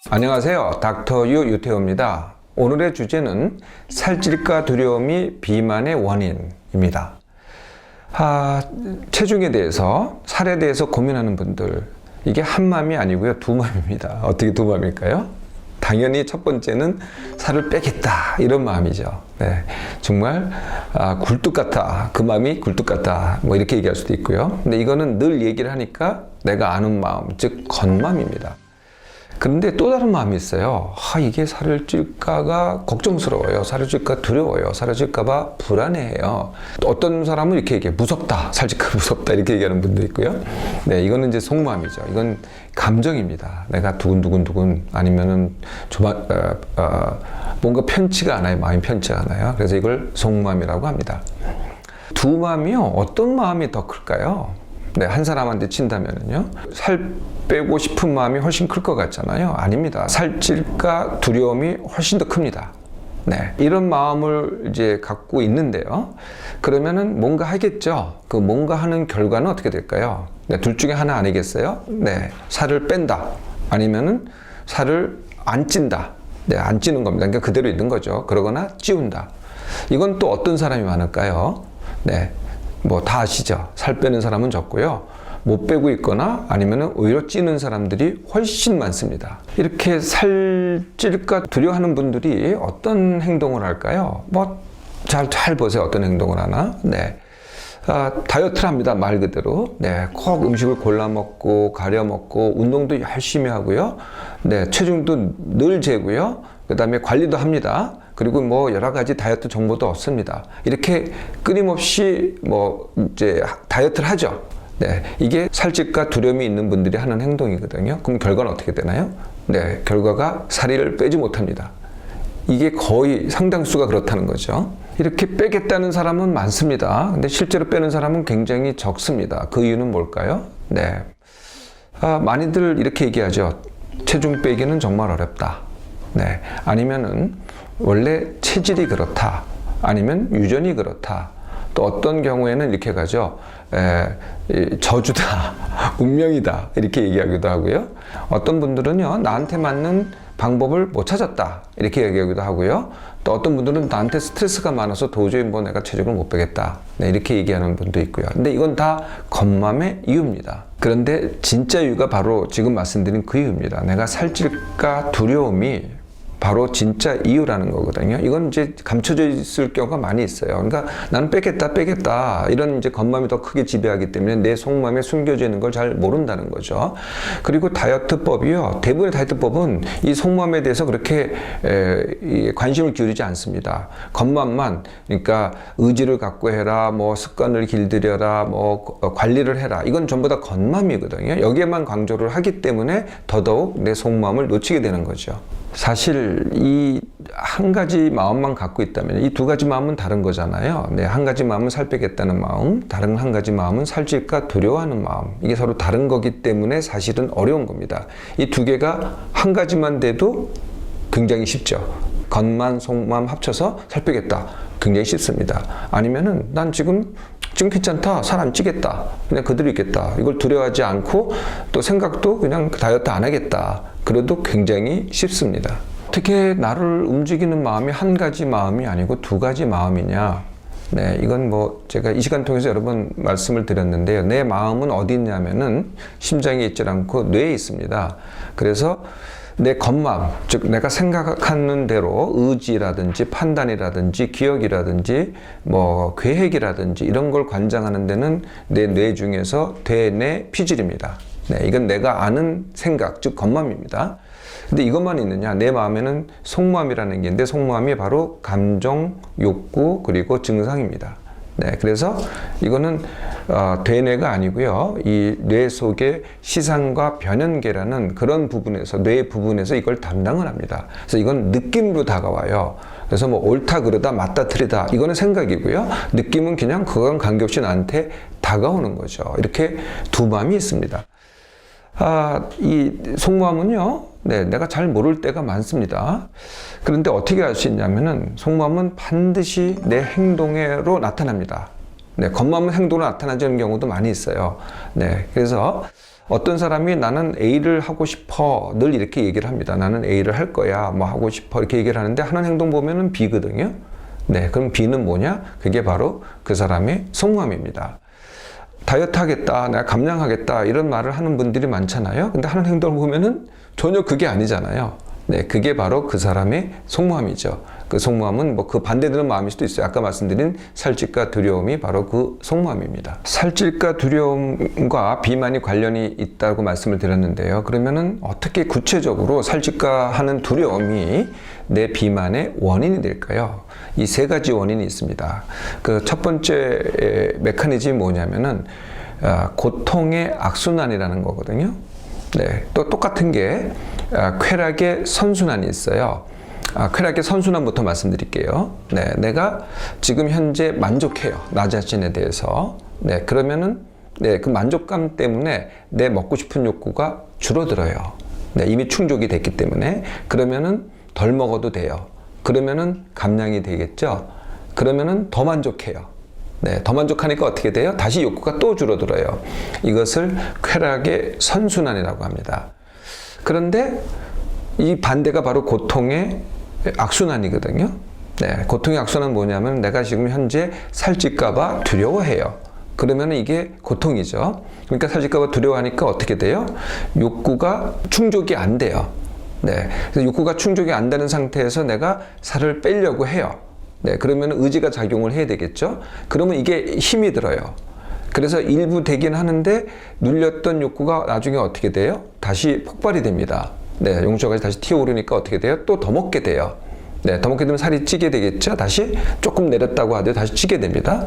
안녕하세요. 닥터유 유태호입니다. 오늘의 주제는 살찔까 두려움이 비만의 원인입니다. 체중에 대해서, 살에 대해서 고민하는 분들, 이게 한 맘이 아니고요, 두 맘입니다. 어떻게 두 맘일까요? 당연히 첫 번째는 살을 빼겠다, 이런 마음이죠. 네, 정말 굴뚝 같아, 그 마음이 굴뚝 같아, 뭐 이렇게 얘기할 수도 있고요. 근데 이거는 늘 얘기를 하니까 내가 아는 마음, 즉 겉맘입니다. 그런데 또 다른 마음이 있어요. 이게 살을 찔까가 걱정스러워요. 살을 찔까 두려워요. 살을 찔까봐 불안해해요. 어떤 사람은 이렇게 얘기해요. 무섭다. 살찔까 무섭다. 이렇게 얘기하는 분도 있고요. 네, 이거는 이제 속마음이죠. 이건 감정입니다. 내가 두근두근두근 아니면은 뭔가 편치가 않아요. 마음이 편치가 않아요. 그래서 이걸 속마음이라고 합니다. 두 마음이요. 어떤 마음이 더 클까요? 네, 한 사람한테 친다면은요. 살 빼고 싶은 마음이 훨씬 클 것 같잖아요. 아닙니다. 살찔까 두려움이 훨씬 더 큽니다. 네, 이런 마음을 이제 갖고 있는데요. 그러면은 뭔가 하겠죠. 그 뭔가 하는 결과는 어떻게 될까요? 네, 둘 중에 하나 아니겠어요? 네, 살을 뺀다. 아니면은 살을 안 찐다. 네, 안 찌는 겁니다. 그러니까 그대로 있는 거죠. 그러거나 찌운다. 이건 또 어떤 사람이 많을까요? 네, 뭐 다 아시죠? 살 빼는 사람은 적고요. 못 빼고 있거나 아니면 오히려 찌는 사람들이 훨씬 많습니다. 이렇게 살찔까 두려워하는 분들이 어떤 행동을 할까요? 잘 보세요. 어떤 행동을 하나? 네. 다이어트를 합니다. 말 그대로. 네. 꼭 음식을 골라 먹고, 가려 먹고, 운동도 열심히 하고요. 네. 체중도 늘 재고요. 그 다음에 관리도 합니다. 그리고 뭐 여러 가지 다이어트 정보도 얻습니다. 이렇게 끊임없이 이제 다이어트를 하죠. 네, 이게 살찔까 두려움이 있는 분들이 하는 행동이거든요. 그럼 결과는 어떻게 되나요? 네, 결과가 살을 빼지 못합니다. 이게 거의 상당수가 그렇다는 거죠. 이렇게 빼겠다는 사람은 많습니다. 근데 실제로 빼는 사람은 굉장히 적습니다. 그 이유는 뭘까요? 네, 많이들 이렇게 얘기하죠. 체중 빼기는 정말 어렵다. 네, 아니면은 원래 체질이 그렇다. 아니면 유전이 그렇다. 또 어떤 경우에는 이렇게 가죠. 저주다, 운명이다, 이렇게 얘기하기도 하고요. 어떤 분들은요, 나한테 맞는 방법을 못 찾았다, 이렇게 얘기하기도 하고요. 또 어떤 분들은 나한테 스트레스가 많아서 도저히 내가 체중을 못 빼겠다, 네, 이렇게 얘기하는 분도 있고요. 근데 이건 다 겉맘의 이유입니다. 그런데 진짜 이유가 바로 지금 말씀드린 그 이유입니다. 내가 살찔까 두려움이 바로 진짜 이유라는 거거든요. 이건 이제 감춰져 있을 경우가 많이 있어요. 그러니까 나는 빼겠다 이런 이제 겉맘이 더 크게 지배하기 때문에 내 속맘에 숨겨져 있는 걸 잘 모른다는 거죠. 그리고 다이어트법이요, 대부분의 다이어트법은 이 속맘에 대해서 그렇게 관심을 기울이지 않습니다. 겉맘만, 그러니까 의지를 갖고 해라, 습관을 길들여라, 관리를 해라, 이건 전부 다 겉맘이거든요. 여기에만 강조를 하기 때문에 더더욱 내 속맘을 놓치게 되는 거죠. 사실 이 한 가지 마음만 갖고 있다면 이 두 가지 마음은 다른 거잖아요. 네, 한 가지 마음은 살 빼겠다는 마음, 다른 한 가지 마음은 살찔까 두려워하는 마음. 이게 서로 다른 거기 때문에 사실은 어려운 겁니다. 이 두 개가 한 가지만 돼도 굉장히 쉽죠. 겉만 속만 합쳐서 살 빼겠다. 굉장히 쉽습니다. 아니면은 난 지금 괜찮다. 살 안 찌겠다. 그냥 그대로 있겠다. 이걸 두려워하지 않고 또 생각도 그냥 다이어트 안 하겠다. 그래도 굉장히 쉽습니다. 어떻게 나를 움직이는 마음이 한 가지 마음이 아니고 두 가지 마음이냐? 네, 이건 제가 이 시간 통해서 여러 번 말씀을 드렸는데요. 내 마음은 어디 있냐면은 심장에 있지 않고 뇌에 있습니다. 그래서 내 겉마음, 즉 내가 생각하는 대로 의지라든지 판단이라든지 기억이라든지 계획이라든지 이런 걸 관장하는 데는 내 뇌 중에서 대뇌 피질입니다. 네, 이건 내가 아는 생각, 즉 겉마음입니다. 근데 이것만 있느냐? 내 마음에는 속마음이라는 게 있는데 속마음이 바로 감정, 욕구, 그리고 증상입니다. 네, 그래서 이거는 대뇌가 아니고요. 이 뇌 속에 시상과 변연계라는 그런 부분에서, 뇌 부분에서 이걸 담당을 합니다. 그래서 이건 느낌으로 다가와요. 그래서 옳다 그르다 맞다 틀리다 이거는 생각이고요. 느낌은 그냥 그건 관계없이 나한테 다가오는 거죠. 이렇게 두 마음이 있습니다. 이 속마음은요, 네, 내가 잘 모를 때가 많습니다. 그런데 어떻게 알 수 있냐면은 속마음은 반드시 내 행동으로 나타납니다. 네, 겁만 행동으로 나타나는 경우도 많이 있어요. 네, 그래서 어떤 사람이 나는 A를 하고 싶어 늘 이렇게 얘기를 합니다. 나는 A를 할 거야, 뭐 하고 싶어 이렇게 얘기를 하는데 하는 행동 보면은 B거든요. 네, 그럼 B는 뭐냐? 그게 바로 그 사람의 속마음입니다. 다이어트 하겠다, 내가 감량하겠다 이런 말을 하는 분들이 많잖아요. 근데 하는 행동을 보면은 전혀 그게 아니잖아요. 네, 그게 바로 그 사람의 속마음이죠. 그 속마음은 뭐 그 반대되는 마음일 수도 있어요. 아까 말씀드린 살찔까 두려움이 바로 그 속마음입니다. 살찔까 두려움과 비만이 관련이 있다고 말씀을 드렸는데요. 그러면은 어떻게 구체적으로 살찔까 하는 두려움이 내 비만의 원인이 될까요? 이 세 가지 원인이 있습니다. 그 첫 번째 메커니즘이 뭐냐면은 고통의 악순환이라는 거거든요. 네, 또 똑같은 게 쾌락의 선순환이 있어요. 쾌락의 선순환부터 말씀드릴게요. 네, 내가 지금 현재 만족해요. 나 자신에 대해서. 네, 그러면은 네, 그 만족감 때문에 내 먹고 싶은 욕구가 줄어들어요. 네, 이미 충족이 됐기 때문에. 그러면은 덜 먹어도 돼요. 그러면은 감량이 되겠죠. 그러면은 더 만족해요. 네, 더 만족하니까 어떻게 돼요? 다시 욕구가 또 줄어들어요. 이것을 쾌락의 선순환이라고 합니다. 그런데 이 반대가 바로 고통의 악순환이거든요. 네, 고통의 악순환은 뭐냐면 내가 지금 현재 살찔까봐 두려워해요. 그러면 이게 고통이죠. 그러니까 살찔까봐 두려워하니까 어떻게 돼요? 욕구가 충족이 안 돼요. 네, 그래서 욕구가 충족이 안 되는 상태에서 내가 살을 빼려고 해요. 네, 그러면 의지가 작용을 해야 되겠죠. 그러면 이게 힘이 들어요. 그래서 일부 되긴 하는데 눌렸던 욕구가 나중에 어떻게 돼요? 다시 폭발이 됩니다. 네, 용초까지 다시 튀어오르니까 어떻게 돼요? 또 더 먹게 돼요. 네, 더 먹게 되면 살이 찌게 되겠죠. 다시 조금 내렸다고 하더라도 다시 찌게 됩니다.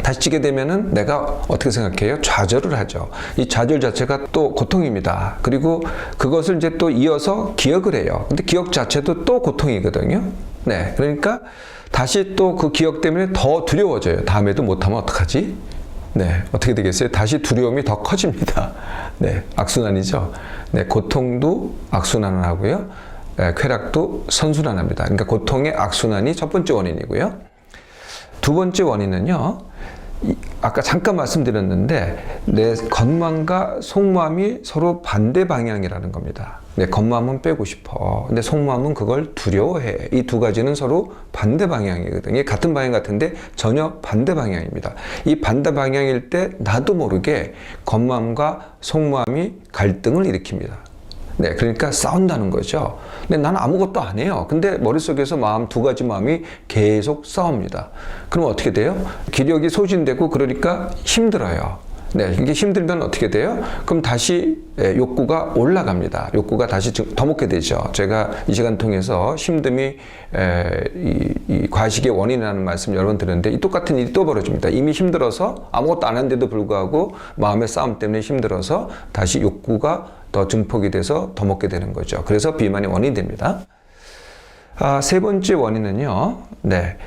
다시 찌게 되면은 내가 어떻게 생각해요? 좌절을 하죠. 이 좌절 자체가 또 고통입니다. 그리고 그것을 이제 또 이어서 기억을 해요. 근데 기억 자체도 또 고통이거든요. 네, 그러니까 다시 또 그 기억 때문에 더 두려워져요. 다음에도 못하면 어떡하지? 네, 어떻게 되겠어요? 다시 두려움이 더 커집니다. 네, 악순환이죠. 네, 고통도 악순환을 하고요. 네, 쾌락도 선순환합니다. 그러니까 고통의 악순환이 첫 번째 원인이고요. 두 번째 원인은요, 아까 잠깐 말씀드렸는데 내 겉마음과 속마음이 서로 반대 방향이라는 겁니다. 내 겉마음은 빼고 싶어. 근데 속마음은 그걸 두려워해. 이 두 가지는 서로 반대 방향이거든요. 같은 방향 같은데 전혀 반대 방향입니다. 이 반대 방향일 때 나도 모르게 겉마음과 속마음이 갈등을 일으킵니다. 네, 그러니까 싸운다는 거죠. 근데 나는 아무것도 안 해요. 근데 머릿속에서 마음, 두 가지 마음이 계속 싸웁니다. 그럼 어떻게 돼요? 기력이 소진되고 그러니까 힘들어요. 네, 이게 힘들면 어떻게 돼요? 그럼 다시 욕구가 올라갑니다. 욕구가 다시 더 먹게 되죠. 제가 이 시간 통해서 힘듦이 이 과식의 원인이라는 말씀 여러 번 드렸는데 이 똑같은 일이 또 벌어집니다. 이미 힘들어서 아무것도 안 했는데도 불구하고 마음의 싸움 때문에 힘들어서 다시 욕구가 더 증폭이 돼서 더 먹게 되는 거죠. 그래서 비만의 원인이 됩니다. 세 번째 원인은요, 네,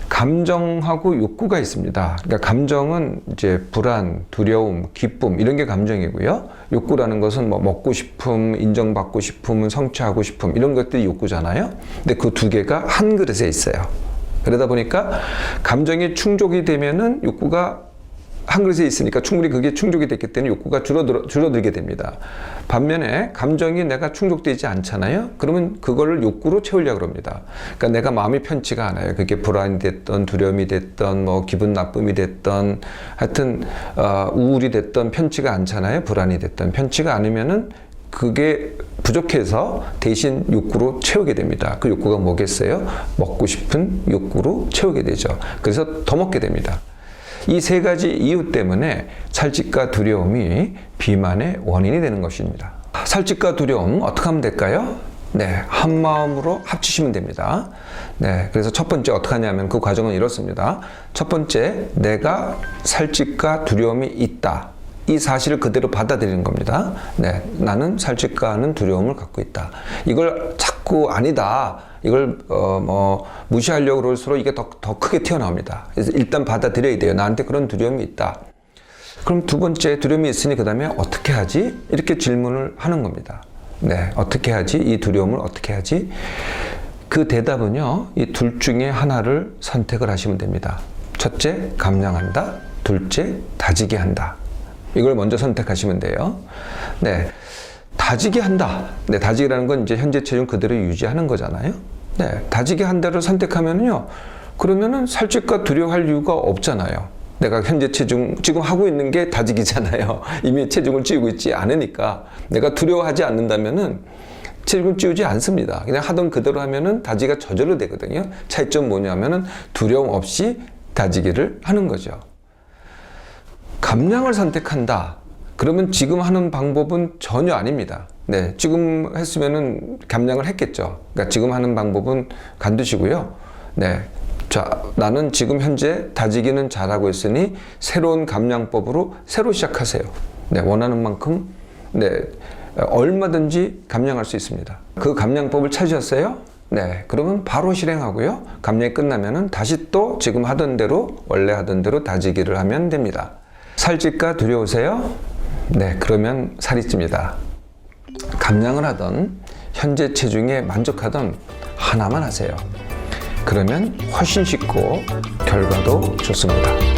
감정하고 욕구가 있습니다. 그러니까 감정은 이제 불안, 두려움, 기쁨 이런 게 감정이고요. 욕구라는 것은 뭐 먹고 싶음, 인정받고 싶음, 성취하고 싶음 이런 것들이 욕구잖아요. 근데 그 두 개가 한 그릇에 있어요. 그러다 보니까 감정이 충족이 되면은 욕구가 한 그릇에 있으니까 충분히 그게 충족이 됐기 때문에 욕구가 줄어들게 됩니다. 반면에 감정이 내가 충족되지 않잖아요. 그러면 그거를 욕구로 채우려고 합니다. 그러니까 내가 마음이 편치가 않아요. 그게 불안이 됐던 두려움이 됐던 뭐 기분 나쁨이 됐던 하여튼 우울이 됐던 편치가 않잖아요. 불안이 됐던 편치가 않으면은 그게 부족해서 대신 욕구로 채우게 됩니다. 그 욕구가 뭐겠어요? 먹고 싶은 욕구로 채우게 되죠. 그래서 더 먹게 됩니다. 이 세 가지 이유 때문에 살찔과 두려움이 비만의 원인이 되는 것입니다. 살찔과 두려움 어떻게 하면 될까요? 네, 한 마음으로 합치시면 됩니다. 네, 그래서 첫 번째 어떻게 하냐면 그 과정은 이렇습니다. 첫 번째, 내가 살찔과 두려움이 있다. 이 사실을 그대로 받아들이는 겁니다. 네, 나는 살찔까 하는 두려움을 갖고 있다. 이걸 자꾸 아니다. 이걸 무시하려고 그럴수록 이게 더 크게 튀어나옵니다. 그래서 일단 받아들여야 돼요. 나한테 그런 두려움이 있다. 그럼 두 번째 두려움이 있으니 그 다음에 어떻게 하지? 이렇게 질문을 하는 겁니다. 네, 어떻게 하지? 이 두려움을 어떻게 하지? 그 대답은요, 이 둘 중에 하나를 선택을 하시면 됩니다. 첫째, 감량한다. 둘째, 다지기 한다. 이걸 먼저 선택하시면 돼요. 네. 다지기 한다. 네, 다지기라는 건 이제 현재 체중 그대로 유지하는 거잖아요. 네, 다지기 한다를 선택하면요. 그러면은 살찔까 두려워할 이유가 없잖아요. 내가 현재 체중, 지금 하고 있는 게 다지기잖아요. 이미 체중을 찌우고 있지 않으니까. 내가 두려워하지 않는다면은 체중을 찌우지 않습니다. 그냥 하던 그대로 하면은 다지기가 저절로 되거든요. 차이점 뭐냐면은 두려움 없이 다지기를 하는 거죠. 감량을 선택한다. 그러면 지금 하는 방법은 전혀 아닙니다. 네, 지금 했으면은 감량을 했겠죠. 그러니까 지금 하는 방법은 간두시고요. 네, 자, 나는 지금 현재 다지기는 잘하고 있으니 새로운 감량법으로 새로 시작하세요. 네, 원하는 만큼 네, 얼마든지 감량할 수 있습니다. 그 감량법을 찾으셨어요? 네, 그러면 바로 실행하고요. 감량이 끝나면은 다시 또 지금 하던 대로 원래 하던 대로 다지기를 하면 됩니다. 살찔까 두려우세요? 네, 그러면 살이 찝니다. 감량을 하던 현재 체중에 만족하던 하나만 하세요. 그러면 훨씬 쉽고 결과도 좋습니다.